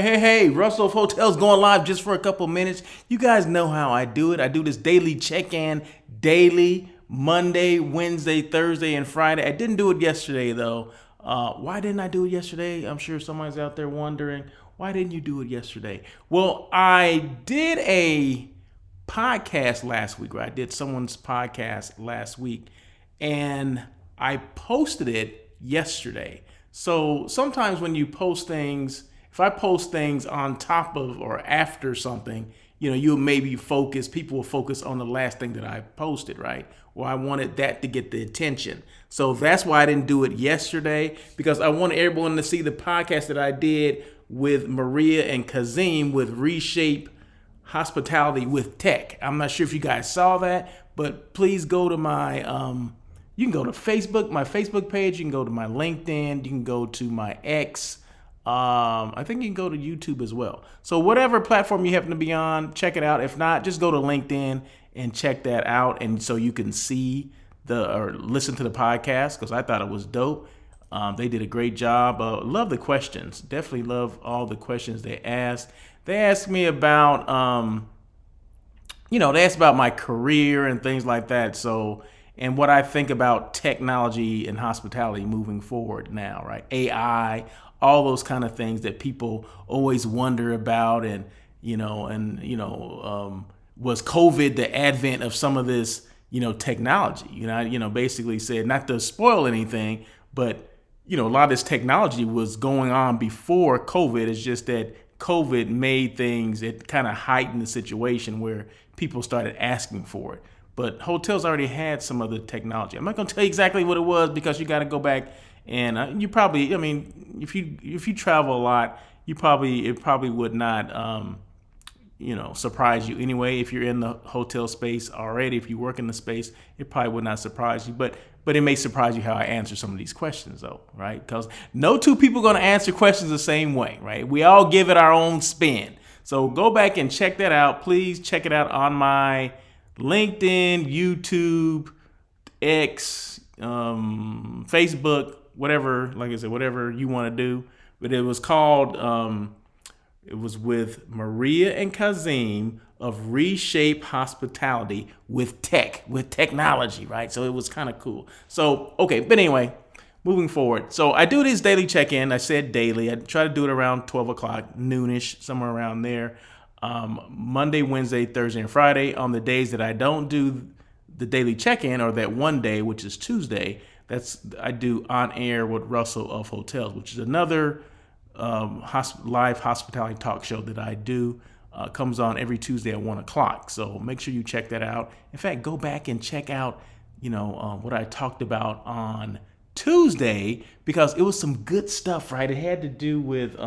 Hey, Russell of Hotels going live just for a couple minutes. You guys know how I do it. I do this daily check-in, daily, Monday, Wednesday, Thursday, and Friday. I didn't do it yesterday, though. Why didn't I do it yesterday? I'm sure somebody's out there wondering, why didn't you do it yesterday? Well, I did a podcast last week, right? I did someone's podcast last week, and I posted it yesterday. So sometimes when you post things, if I post things on top of or after something, you'll maybe people will focus on the last thing that I posted, right? Well, I wanted that to get the attention. So that's why I didn't do it yesterday, because I wanted everyone to see the podcast that I did with Maria and Kazim with Reshape Hospitality with Tech. I'm not sure if you guys saw that, but please go to my, you can go to Facebook, my Facebook page. You can go to my LinkedIn. You can go to my X. I think you can go to YouTube as well. So whatever platform you happen to be on, check it out. If not, just go to LinkedIn and check that out. And so you can see or listen to the podcast, because I thought it was dope. They did a great job. Love the questions. Definitely love all the questions they asked. They asked me about, they asked about my career and things like that. So, and what I think about technology and hospitality moving forward now, right? AI, all those kind of things that people always wonder about, and was COVID the advent of some of this, technology? Basically said, not to spoil anything, but a lot of this technology was going on before COVID. It's just that COVID made things, it kind of heightened the situation where people started asking for it. But hotels already had some of the technology. I'm not going to tell you exactly what it was, because you got to go back and you probably, if you travel a lot, it probably would not, surprise you anyway. If you're in the hotel space already, if you work in the space, it probably would not surprise you. But it may surprise you how I answer some of these questions, though, right? Because no two people are going to answer questions the same way, right? We all give it our own spin. So go back and check that out. Please check it out on my LinkedIn, YouTube, X, Facebook, whatever. Like I said, whatever you want to do. But it was called, it was with Maria and Kazim of Reshape Hospitality with technology, right? So it was kind of cool. So, okay, but anyway, moving forward. So I do this daily check-in. I said daily. I try to do it around 12 o'clock, noonish, somewhere around there. Monday, Wednesday, Thursday, and Friday. On the days that I don't do the daily check-in, or that one day, which is Tuesday, I do On Air with Russell of Hotels, which is another live hospitality talk show that I do. Comes on every Tuesday at 1 o'clock. So make sure you check that out. In fact, go back and check out, what I talked about on Tuesday, because it was some good stuff, right? It had to do with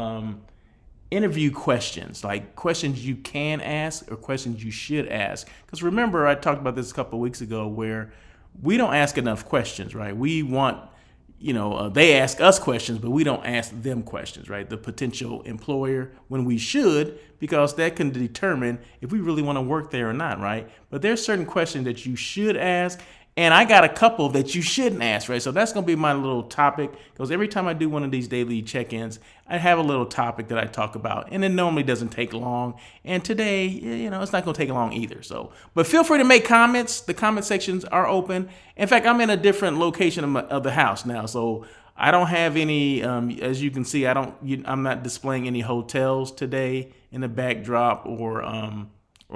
interview questions, like questions you can ask or questions you should ask. Because remember, I talked about this a couple of weeks ago, where we don't ask enough questions, right? We want, they ask us questions, but we don't ask them questions, right? The potential employer, when we should, because that can determine if we really want to work there or not, right? But there's certain questions that you should ask, and I got a couple that you shouldn't ask, right? So that's going to be my little topic, because every time I do one of these daily check-ins, I have a little topic that I talk about, and it normally doesn't take long. And today, it's not going to take long either. So, but feel free to make comments. The comment sections are open. In fact, I'm in a different location of the house now, so I don't have any. As you can see, I'm not displaying any hotels today in the backdrop, or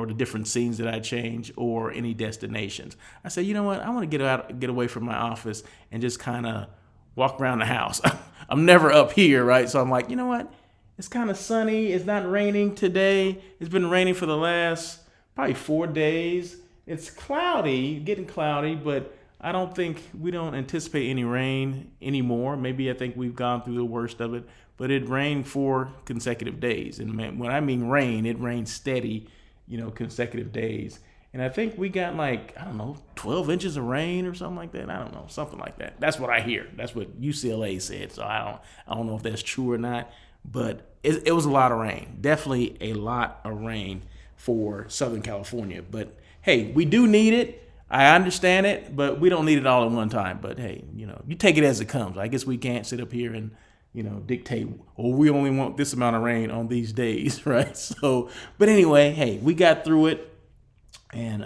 the different scenes that I change, or any destinations. I said, you know what? I want to get away from my office and just kind of walk around the house. I'm never up here, right? So I'm like, you know what? It's kind of sunny. It's not raining today. It's been raining for the last probably 4 days. It's cloudy, getting cloudy, but we don't anticipate any rain anymore. Maybe I think we've gone through the worst of it, but it rained 4 consecutive days. And when I mean rain, it rained steady, consecutive days. And I think we got 12 inches of rain or something like that. I don't know, something like that. That's what I hear. That's what UCLA said. So I don't know if that's true or not, but it was a lot of rain. Definitely a lot of rain for Southern California. But hey, we do need it. I understand it, but we don't need it all at one time. But hey, you take it as it comes. I guess we can't sit up here and dictate, oh, we only want this amount of rain on these days, right? So, but anyway, hey, we got through it, and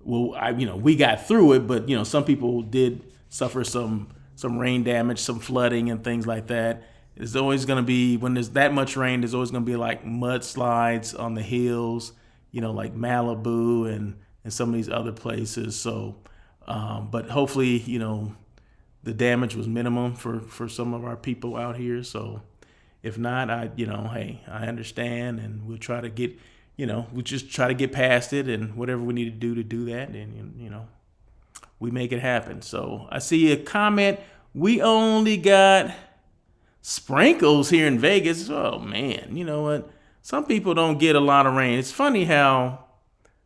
we got through it, but some people did suffer some rain damage, some flooding and things like that. There's always going to be, when there's that much rain, there's always going to be like mudslides on the hills, like Malibu and some of these other places. So, but hopefully, the damage was minimum for some of our people out here. So if not, hey, I understand, and we'll try to get, we'll just try to get past it, and whatever we need to do that, and, we make it happen. So I see a comment. We only got sprinkles here in Vegas. Oh man, you know what? Some people don't get a lot of rain. It's funny how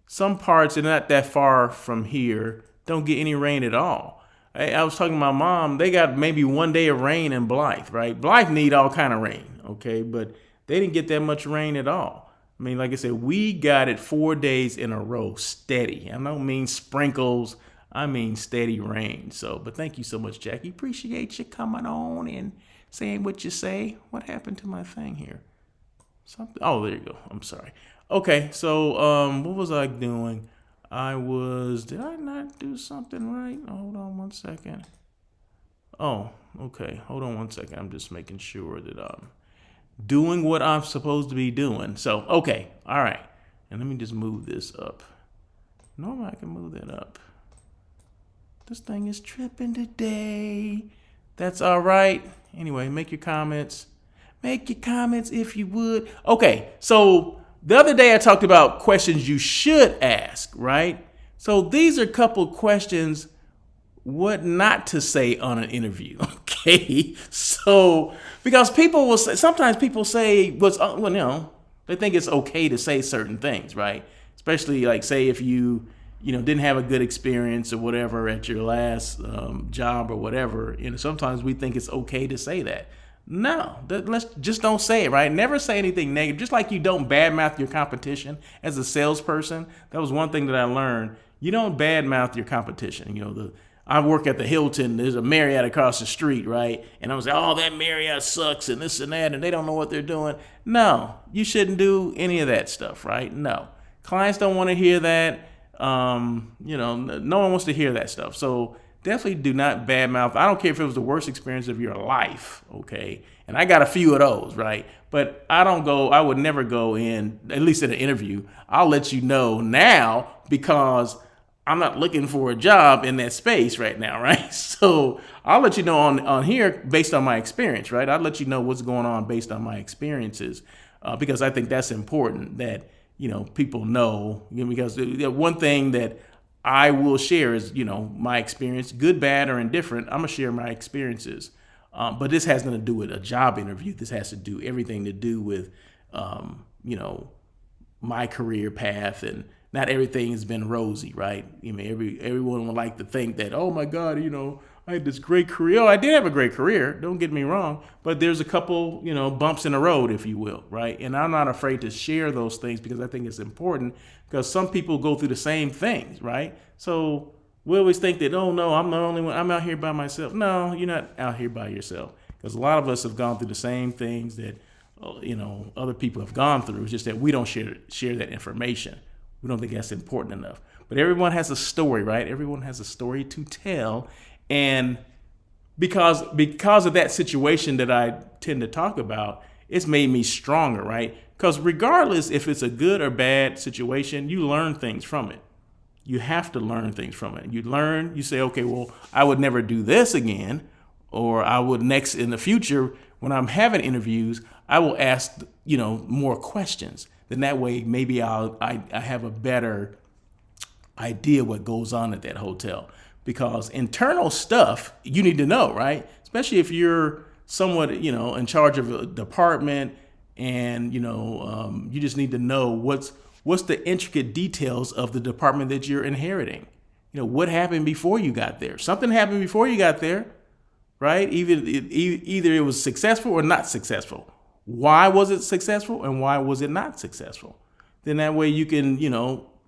some parts are not that far from here don't get any rain at all. I was talking to my mom. They got maybe one day of rain in Blythe, right? Blythe need all kind of rain, okay? But they didn't get that much rain at all. I mean, like I said, we got it 4 days in a row, steady. I don't mean sprinkles. I mean steady rain. So, but thank you so much, Jackie. Appreciate you coming on and saying what you say. What happened to my thing here? Something. Oh, there you go. I'm sorry. Okay, so what was I doing? Did I not do something right? Hold on one second. Oh, okay. Hold on one second. I'm just making sure that I'm doing what I'm supposed to be doing. So, okay. All right. And let me just move this up. Normally I can move that up. This thing is tripping today. That's all right. Anyway, make your comments. Make your comments if you would. Okay, so the other day I talked about questions you should ask, right? So these are a couple questions what not to say on an interview, okay? So, because people will say, sometimes people say, they think it's okay to say certain things, right? Especially like say if you didn't have a good experience or whatever at your last job or whatever, sometimes we think it's okay to say that. No, let's just don't say it, right? Never say anything negative. Just like you don't badmouth your competition as a salesperson. That was one thing that I learned. You don't badmouth your competition. I work at the Hilton. There's a Marriott across the street, right? And I'm saying, oh, that Marriott sucks and this and that, and they don't know what they're doing. No, you shouldn't do any of that stuff, right? No, clients don't want to hear that. No one wants to hear that stuff. So definitely do not badmouth. I don't care if it was the worst experience of your life, okay? And I got a few of those, right? But I would never go in, at least in an interview. I'll let you know now because I'm not looking for a job in that space right now, right? So I'll let you know on here based on my experience, right? I'll let you know what's going on based on my experiences because I think that's important that, people know, because one thing that I will share is, my experience, good, bad, or indifferent. I'm going to share my experiences. But this has nothing to do with a job interview. This has to do everything to do with, my career path, and not everything has been rosy, right? Everyone would like to think that, oh my God, I had this great career. Oh, I did have a great career. Don't get me wrong. But there's a couple, bumps in the road, if you will, right? And I'm not afraid to share those things because I think it's important because some people go through the same things, right? So we always think that, oh no, I'm the only one. I'm out here by myself. No, you're not out here by yourself because a lot of us have gone through the same things that, other people have gone through. It's just that we don't share that information. We don't think that's important enough. But everyone has a story, right? Everyone has a story to tell. And because of that situation that I tend to talk about, it's made me stronger, right? Because regardless if it's a good or bad situation, you learn things from it. You have to learn things from it. You say, okay, well, I would never do this again, or I would next in the future when I'm having interviews, I will ask, more questions. Then that way, maybe I have a better idea what goes on at that hotel. Because internal stuff you need to know, right? Especially if you're somewhat, in charge of a department, and you just need to know what's the intricate details of the department that you're inheriting. What happened before you got there? Something happened before you got there, right? Either it was successful or not successful. Why was it successful and why was it not successful? Then that way you can,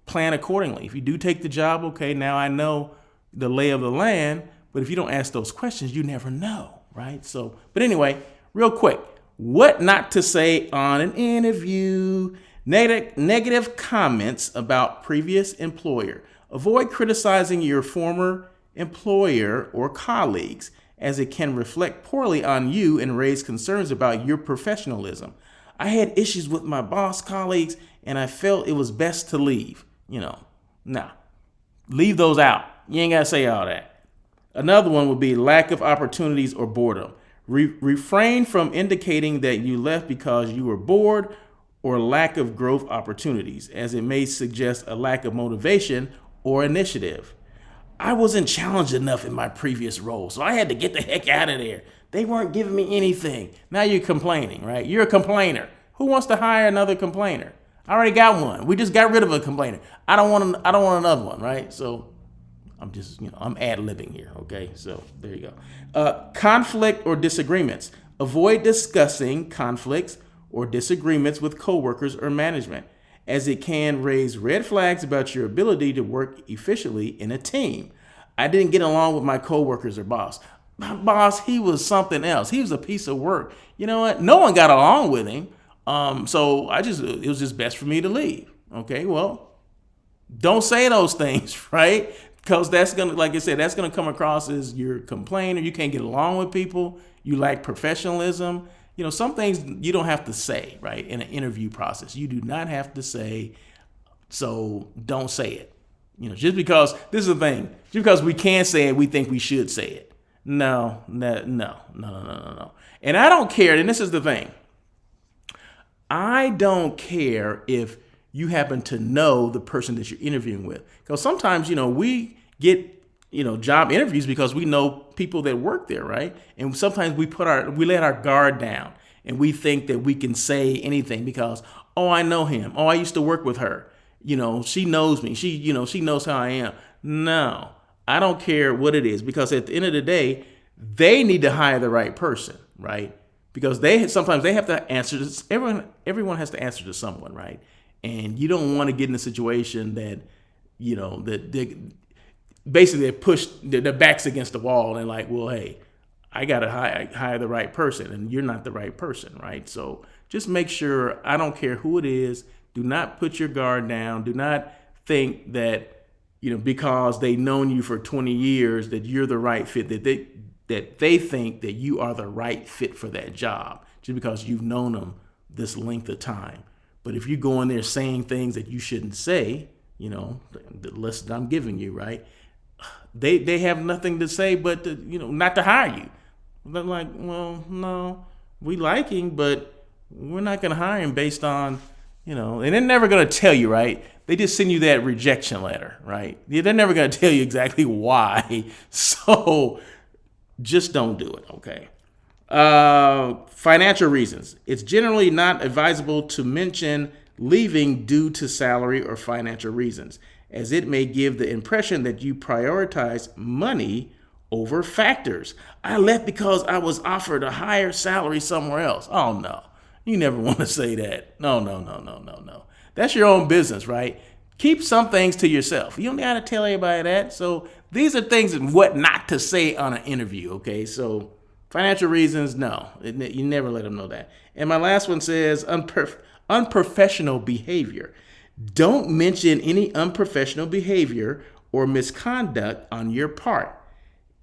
plan accordingly. If you do take the job, okay, now I know the lay of the land, but if you don't ask those questions, you never know, right? So, but anyway, real quick, what not to say on an interview. Negative comments about previous employer. Avoid criticizing your former employer or colleagues, as it can reflect poorly on you and raise concerns about your professionalism. I had issues with my boss colleagues and I felt it was best to leave. Nah, leave those out. You ain't got to say all that. Another one would be lack of opportunities or boredom. Refrain from indicating that you left because you were bored or lack of growth opportunities, as it may suggest a lack of motivation or initiative. I wasn't challenged enough in my previous role, so I had to get the heck out of there. They weren't giving me anything. Now you're complaining, right? You're a complainer. Who wants to hire another complainer? I already got one. We just got rid of a complainer. I don't want another one, right? So I'm just, I'm ad-libbing here, okay? So there you go. Conflict or disagreements. Avoid discussing conflicts or disagreements with coworkers or management, as it can raise red flags about your ability to work efficiently in a team. I didn't get along with my coworkers or boss. My boss, he was something else. He was a piece of work. You know what? No one got along with him. So it was just best for me to leave. Okay, well, don't say those things, right? Because that's gonna, like I said, that's gonna come across as you're a complainer. You can't get along with people. You lack professionalism. Some things you don't have to say, right, in an interview process. You do not have to say, so don't say it. Just because, this is the thing, just because we can say it, we think we should say it. No. And I don't care, and this is the thing. I don't care if you happen to know the person that you're interviewing with. Because sometimes, we get job interviews because we know people that work there, right? And sometimes we let our guard down and we think that we can say anything because, oh, I know him. Oh, I used to work with her. She knows me. She knows how I am. No, I don't care what it is, because at the end of the day, they need to hire the right person, right? Because sometimes they have to answer to everyone has to answer to someone, right? And you don't want to get in a situation that, basically they push their backs against the wall and like, well, hey, I got to hire the right person, and you're not the right person, right? So just make sure, I don't care who it is, do not put your guard down. Do not think that, because they've known you for 20 years that you're the right fit, that they think that you are the right fit for that job just because you've known them this length of time. But if you go in there saying things that you shouldn't say, the list I'm giving you, right? They have nothing to say but to, not to hire you. They're like, well, no, we like him, but we're not going to hire him based on, and they're never going to tell you, right? They just send you that rejection letter, right? They're never going to tell you exactly why. So just don't do it, okay? Financial reasons. It's generally not advisable to mention leaving due to salary or financial reasons, as it may give the impression that you prioritize money over factors. I left because I was offered a higher salary somewhere else. Oh, no. You never want to say that. No. That's your own business, right? Keep some things to yourself. You don't got to tell everybody that. So these are things and what not to say on an interview, okay? So financial reasons, no. You never let them know that. And my last one says unprofessional behavior. Don't mention any unprofessional behavior or misconduct on your part,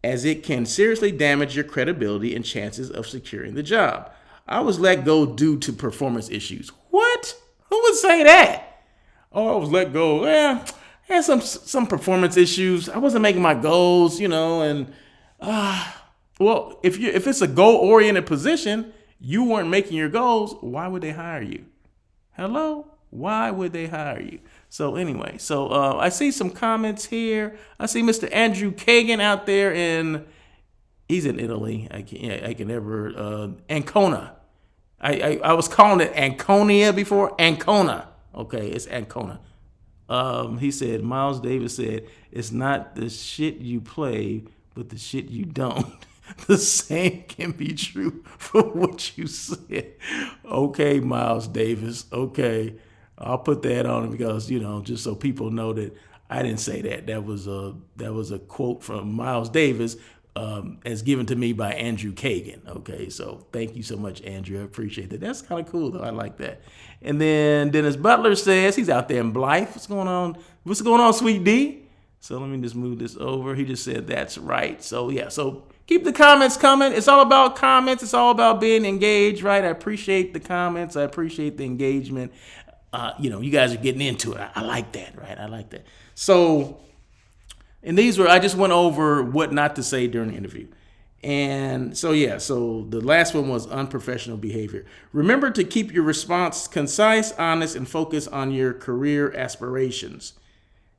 as it can seriously damage your credibility and chances of securing the job. I was let go due to performance issues. What? Who would say that? Oh, I was let go. I had some performance issues. I wasn't making my goals, and well, if it's a goal-oriented position, you weren't making your goals, why would they hire you? Hello? Why would they hire you? So anyway, I see some comments here. I see Mr. Andrew Kagan out there he's in Italy. Ancona. I was calling it Anconia before. Ancona. Okay, it's Ancona. He said, Miles Davis said, it's not the shit you play, but the shit you don't. The same can be true for what you said. Okay, Miles Davis. Okay. I'll put that on because, just so people know that I didn't say that. That was a quote from Miles Davis as given to me by Andrew Kagan. Okay, so thank you so much, Andrew. I appreciate that. That's kind of cool, though. I like that. And then Dennis Butler says he's out there in Blythe. What's going on? What's going on, Sweet D? So let me just move this over. He just said that's right. So yeah, so keep the comments coming. It's all about comments. It's all about being engaged, right? I appreciate the comments. I appreciate the engagement. You guys are getting into it. I like that, right? I like that. So, and I just went over what not to say during the interview. And so, yeah, so the last one was unprofessional behavior. Remember to keep your response concise, honest, and focus on your career aspirations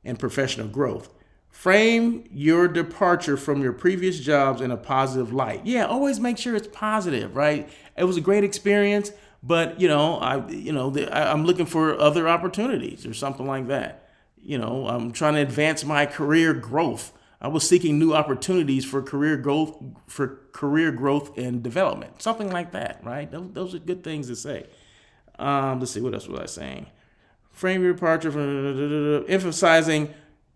and professional growth. Frame your departure from your previous jobs in a positive light. Yeah, always make sure it's positive, right? It was a great experience, but I'm looking for other opportunities or something like that. I'm trying to advance my career growth. I was seeking new opportunities for career growth and development, something like that, right? Those are good things to say. Let's see, what else was I saying? Frame your departure from emphasizing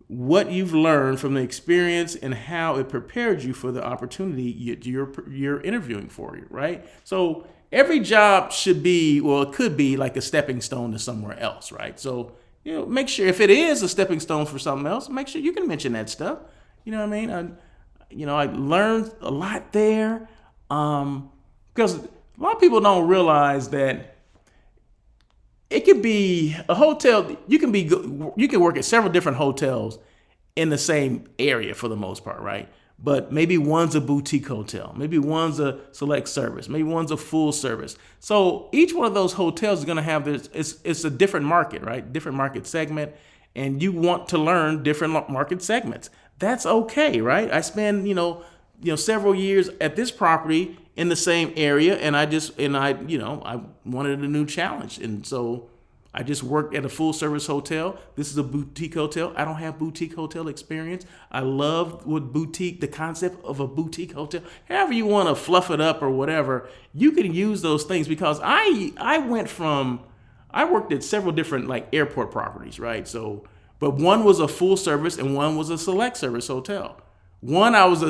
what you've learned from the experience and how it prepared you for the opportunity you're interviewing for, right? So every job should be, well, it could be like a stepping stone to somewhere else, right? So, make sure if it is a stepping stone for something else, make sure you can mention that stuff. You know what I mean? I learned a lot there because a lot of people don't realize that it could be a hotel. You can work at several different hotels in the same area for the most part, right? But maybe one's a boutique hotel, maybe one's a select service, maybe one's a full service. So each one of those hotels is going to have this. It's a different market, right? Different market segment, and you want to learn different market segments. That's okay, right? I spend several years at this property in the same area, and I wanted a new challenge, and so I just worked at a full service hotel. This is a boutique hotel. I don't have boutique hotel experience. I love the concept of a boutique hotel. However you want to fluff it up or whatever, you can use those things because I worked at several different like airport properties, right? So, but one was a full service and one was a select service hotel. One, I was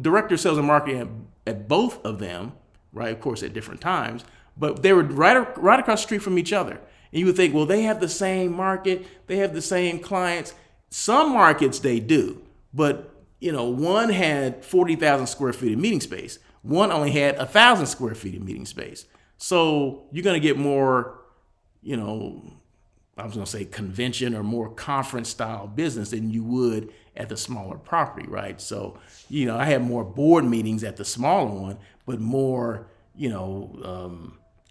director of sales and marketing at both of them, right? Of course, at different times, but they were right across the street from each other. And you would think, well, they have the same market, they have the same clients. Some markets they do, but one had 40,000 square feet of meeting space. One only had 1,000 square feet of meeting space. So you're going to get more, I was going to say convention or more conference style business than you would at the smaller property, right? So, I had more board meetings at the smaller one, but more,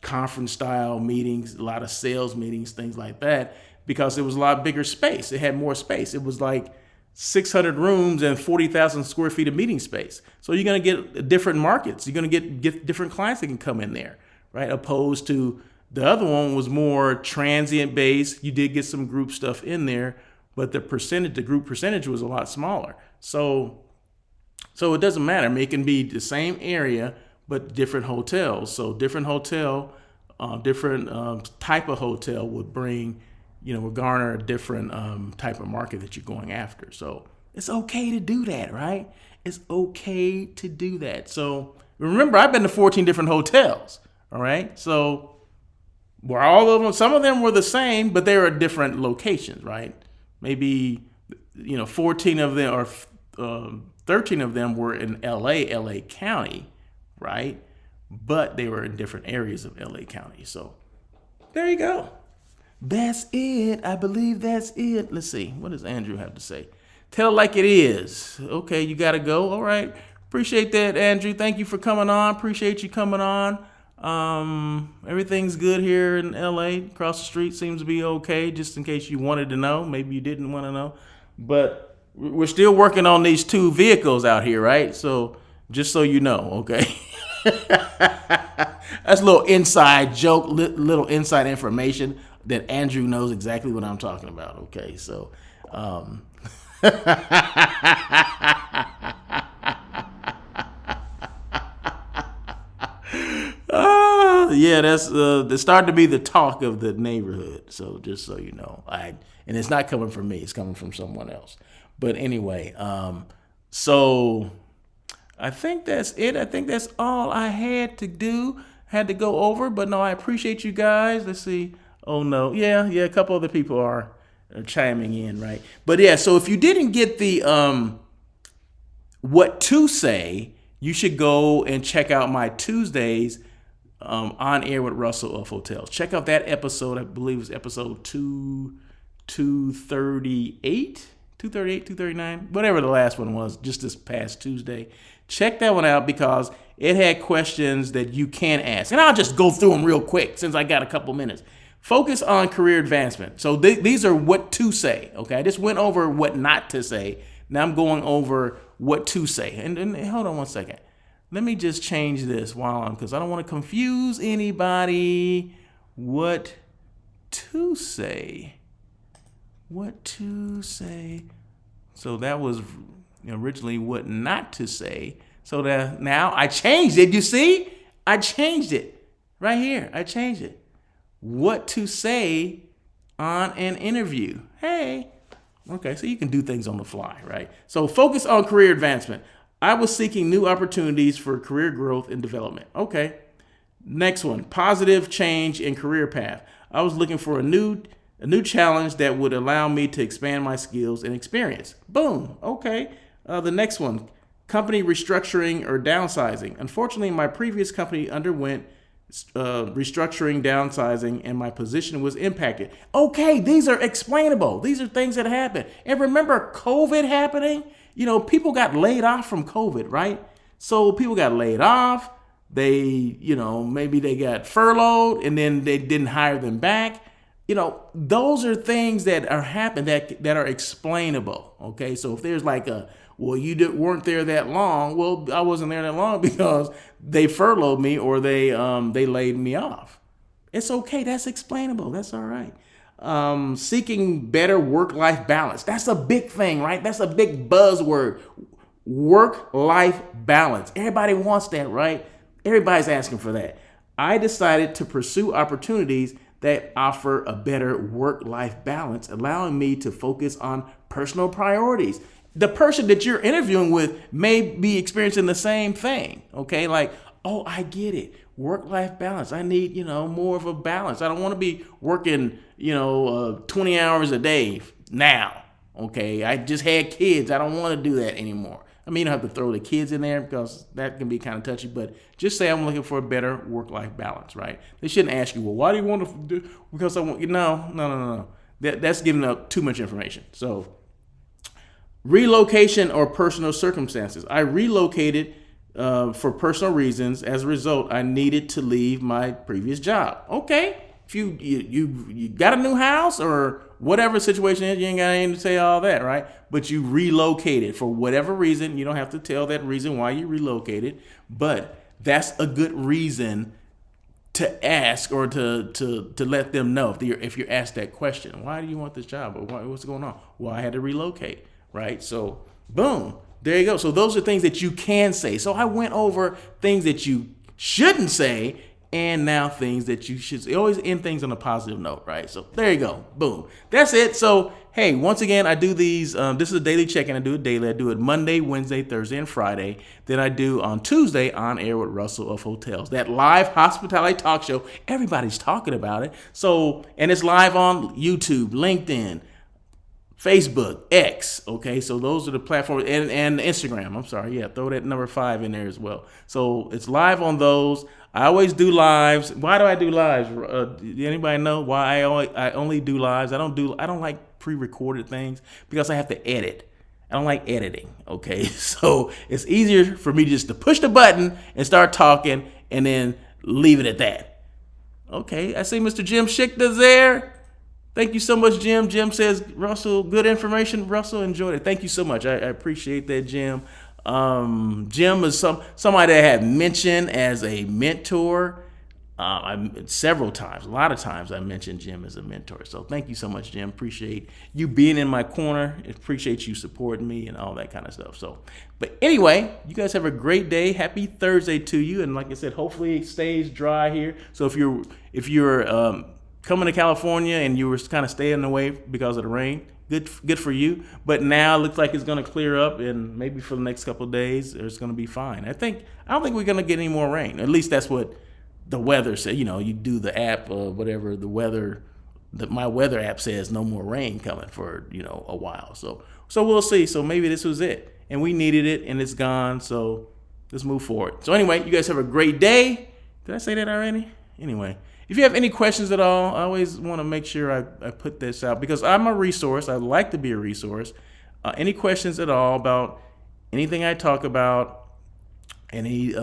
conference style meetings, a lot of sales meetings, things like that, because it was a lot bigger space. It had more space. It was like 600 rooms and 40,000 square feet of meeting space. So you're going to get different markets. You're going to get different clients that can come in there, right? Opposed to the other one was more transient based. You did get some group stuff in there, but the group percentage was a lot smaller. So it doesn't matter. I mean, it can be the same area, but different hotels. So different hotel, different type of hotel would garner a different type of market that you're going after. So it's okay to do that, right? It's okay to do that. So remember, I've been to 14 different hotels, all right? So were all of them, some of them were the same, but they were at different locations, right? Maybe, 14 of them or 13 of them were in LA County, right? But they were in different areas of LA County. So there you go. That's it. I believe that's it. Let's see. What does Andrew have to say? Tell it like it is. Okay, you got to go. All right. Appreciate that, Andrew. Thank you for coming on. Appreciate you coming on. Everything's good here in LA. Across the street seems to be okay, just in case you wanted to know. Maybe you didn't want to know. But we're still working on these 2 vehicles out here, right? So just so you know, okay? That's a little inside joke, little inside information that Andrew knows exactly what I'm talking about, okay? So, yeah, that's starting to be the talk of the neighborhood. So just so you know, and it's not coming from me; it's coming from someone else. But anyway, so I think that's it. I think that's all I had to do. Had to go over, but no, I appreciate you guys. Let's see. Oh no, yeah, a couple other people are chiming in, right? But yeah, so if you didn't get the what to say, you should go and check out my Tuesdays on air with Russell of Hotels. Check out that episode. I believe it was episode 238, 239, whatever the last one was, just this past Tuesday. Check that one out because it had questions that you can ask. And I'll just go through them real quick since I got a couple minutes. Focus on career advancement. So these are what to say. Okay, I just went over what not to say. Now I'm going over what to say. And hold on one second. Let me just change this because I don't want to confuse anybody. What to say. What to say. So that was originally what not to say. So that now I changed it. You see? I changed it right here. I changed it. What to say on an interview. Hey. Okay, so you can do things on the fly, right? So focus on career advancement. I was seeking new opportunities for career growth and development. Okay. Next one, positive change in career path. I was looking for a new challenge that would allow me to expand my skills and experience. Boom. Okay. The next one, company restructuring or downsizing. Unfortunately, my previous company underwent restructuring, downsizing, and my position was impacted. Okay, these are explainable. These are things that happen. And remember COVID happening? People got laid off from COVID, right? So people got laid off. They, maybe they got furloughed and then they didn't hire them back. Those are things that are happening that are explainable. Okay, so if there's like you weren't there that long. Well, I wasn't there that long because they furloughed me or they laid me off. It's okay. That's explainable. That's all right. Seeking better work-life balance. That's a big thing, right? That's a big buzzword. Work-life balance. Everybody wants that, right? Everybody's asking for that. I decided to pursue opportunities that offer a better work-life balance, allowing me to focus on personal priorities. The person that you're interviewing with may be experiencing the same thing. Okay, like, oh, I get it. Work-life balance. I need, more of a balance. I don't want to be working, 20 hours a day now. Okay, I just had kids. I don't want to do that anymore. I mean, you don't have to throw the kids in there because that can be kind of touchy, but just say I'm looking for a better work-life balance, right? They shouldn't ask you, well, why do you want to do, because I want, no. That's giving up too much information. So relocation or personal circumstances. I relocated for personal reasons. As a result, I needed to leave my previous job. Okay, if you got a new house or whatever situation is, you ain't got anything to say all that, right? But you relocated for whatever reason. You don't have to tell that reason why you relocated, but that's a good reason to ask or to let them know if you're asked that question. Why do you want this job? Or what's going on? Well, I had to relocate. Right? So, boom, there you go. So those are things that you can say. So I went over things that you shouldn't say and now things that you should say. Always end things on a positive note, right? So there you go. Boom. That's it. So, hey, once again, I do these. This is a daily check-in. I do it daily. I do it Monday, Wednesday, Thursday, and Friday. Then I do on Tuesday on air with Russell of Hotels. That live hospitality talk show. Everybody's talking about it. So, and it's live on YouTube, LinkedIn, Facebook, X, okay? So those are the platforms, and Instagram. I'm sorry, yeah, throw that number 5 in there as well. So it's live on those. I always do lives. Why do I do lives? Anybody know why I only do lives? I don't like pre-recorded things because I have to edit. I don't like editing, okay? So it's easier for me just to push the button and start talking and then leave it at that. Okay, I see Mr. Jim Schichter's there. Thank you so much, Jim. Jim says, Russell, good information. Russell enjoyed it. Thank you so much. I appreciate that, Jim. Jim is somebody that I had mentioned as a mentor several times. A lot of times I mentioned Jim as a mentor. So thank you so much, Jim. Appreciate you being in my corner. Appreciate you supporting me and all that kind of stuff. So, but anyway, you guys have a great day. Happy Thursday to you. And like I said, hopefully it stays dry here. So if you're coming to California and you were kind of staying away because of the rain, Good for you. But now it looks like it's going to clear up, and maybe for the next couple of days, it's going to be fine. I don't think we're going to get any more rain. At least that's what the weather said. You do the app, whatever the weather. My weather app says no more rain coming for a while. So we'll see. So maybe this was it, and we needed it, and it's gone. So let's move forward. So anyway, you guys have a great day. Did I say that already? Anyway, if you have any questions at all, I always want to make sure I put this out because I'm a resource. I like to be a resource. Any questions at all about anything I talk about, any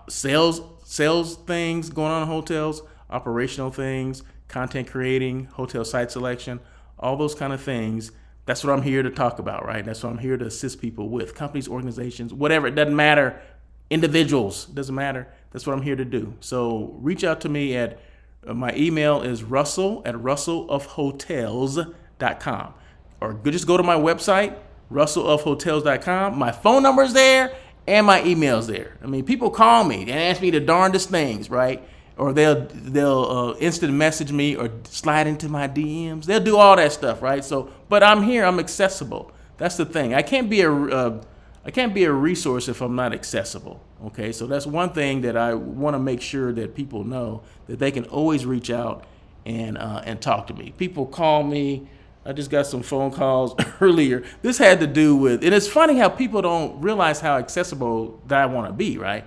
sales things going on in hotels, operational things, content creating, hotel site selection, all those kind of things. That's what I'm here to talk about, right? That's what I'm here to assist people with. Companies, organizations, whatever. It doesn't matter. Individuals, doesn't matter. That's what I'm here to do. So reach out to me at my email is russell@russellofhotels.com, or just go to my website, russellofhotels.com. My phone number is there and my email's there. I mean, people call me and ask me the darndest things, right? Or they'll instant message me or slide into my DMs. They'll do all that stuff, right? So, but I'm here. I'm accessible. That's the thing. I can't be a resource if I'm not accessible. Okay, so that's one thing that I want to make sure that people know, that they can always reach out and talk to me. People call me. I just got some phone calls earlier. This had to do with, and it's funny how people don't realize how accessible that I want to be, right?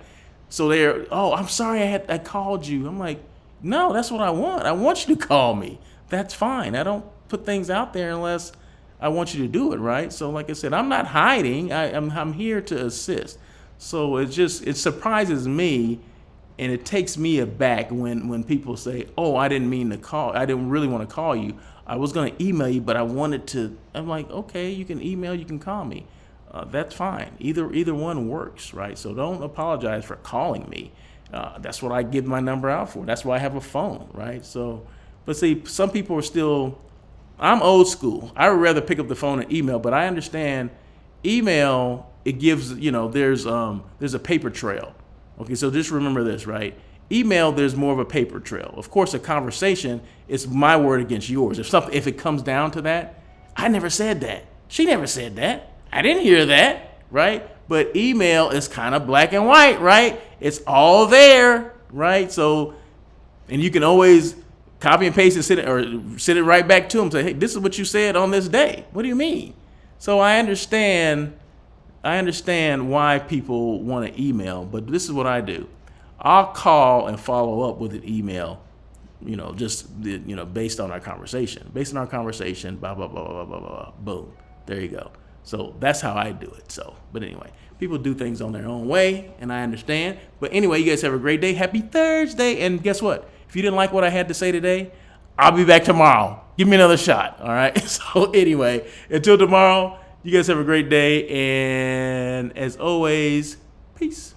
So I'm sorry I called you. I'm like, no, that's what I want. I want you to call me. That's fine. I don't put things out there unless I want you to do it, right? So like I said, I'm not hiding. I'm here to assist. So it surprises me, and it takes me aback when people say, oh, I didn't mean to call. I didn't really want to call you. I was going to email you, but I wanted to. I'm like, okay, you can email, you can call me. That's fine. Either one works, right? So don't apologize for calling me. That's what I give my number out for. That's why I have a phone, right? So, but see, some people are still, I'm old school. I would rather pick up the phone and email, but I understand email, it gives, there's a paper trail. Okay, so just remember this, right? Email, there's more of a paper trail. Of course, a conversation is my word against yours. If it comes down to that, I never said that. She never said that. I didn't hear that, right? But email is kind of black and white, right? It's all there, right? So, and you can always copy and paste and send it right back to them. Say, hey, this is what you said on this day. What do you mean? So I understand why people want to email, but this is what I do. I'll call and follow up with an email, based on our conversation. Based on our conversation, blah, blah, blah, blah, blah, blah, blah, boom. There you go. So that's how I do it. So, but anyway, people do things on their own way, and I understand. But anyway, you guys have a great day. Happy Thursday. And guess what? If you didn't like what I had to say today, I'll be back tomorrow. Give me another shot. All right. So anyway, until tomorrow, you guys have a great day. And as always, peace.